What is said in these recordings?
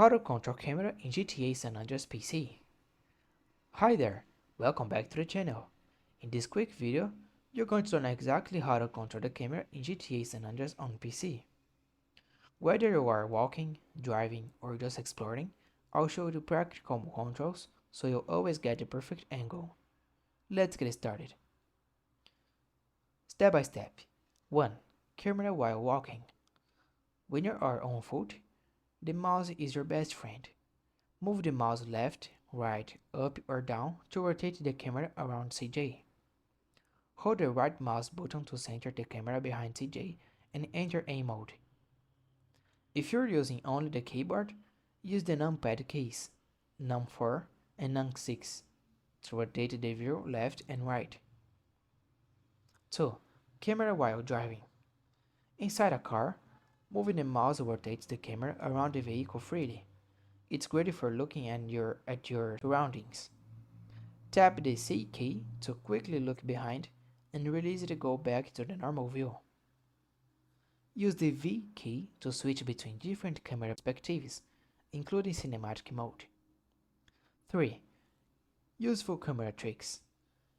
How to control camera in GTA San Andreas PC. Hi there, welcome back to the channel. In this quick video, you're going to learn exactly how to control the camera in GTA San Andreas on PC. Whether you are walking, driving, or just exploring, I'll show you the practical controls so you'll always get the perfect angle. Let's get started. Step by step. 1. Camera while walking. When you are on foot, the mouse is your best friend. Move the mouse left, right, up or down to rotate the camera around CJ. Hold the right mouse button to center the camera behind CJ and enter aim mode. If you're using only the keyboard, use the numpad keys, num4 and num6 to rotate the view left and right. 2. Camera while driving. Inside a car, moving the mouse rotates the camera around the vehicle freely. It's great for looking at your surroundings. Tap the C key to quickly look behind and release it to go back to the normal view. Use the V key to switch between different camera perspectives, including cinematic mode. 3. Useful camera tricks.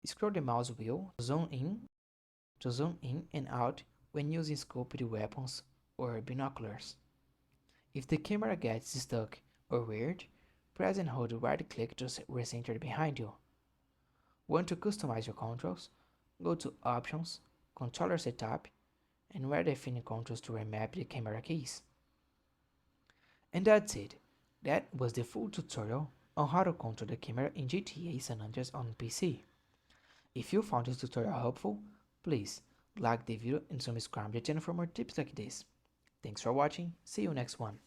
Scroll the mouse wheel to zoom in and out when using scoped weapons or binoculars. If the camera gets stuck or weird, press and hold right click to recenter behind you. Want to customize your controls? Go to Options, Controller Setup, and redefine controls to remap the camera keys. And that's it. That was the full tutorial on how to control the camera in GTA San Andreas on PC. If you found this tutorial helpful, please like the video and subscribe to the channel for more tips like this. Thanks for watching, see you next one.